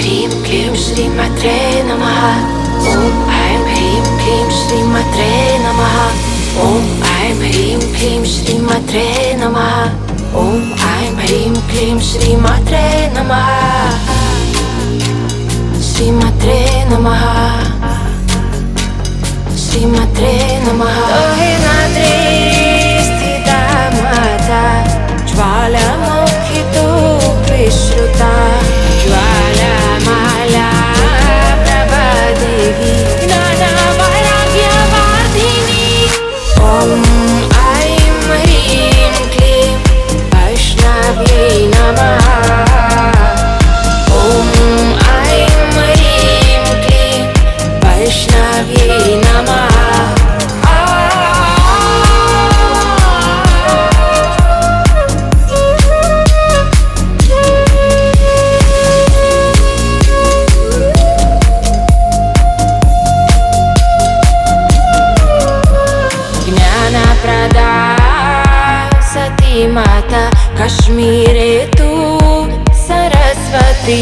ह्रीं क्लीं श्रीमात्रे नमः। ॐ ऐं ह्रीं क्लीं श्रीमात्रे नमः। ॐ ऐं ह्रीं क्लीं श्रीमात्रे नमः। ॐ ऐं ह्रीं क्लीं श्रीमात्रे नमः। श्रीमात्रे नमः। श्रीमात्रे नमः। मात्रे स्थिता माता ज्वालामुखी तु विश्रुता ज्वालामाला प्रभादेवी ज्ञानवैराग्यवर्धिनी। ॐ ऐं ह्रीं क्लीं वैष्णव्यै नमः। ॐ ऐं ह्रीं क्लीं वैष्णव्यै नमः। ज्ञानप्रदा सती माता कश्मीरे तु सरस्वती।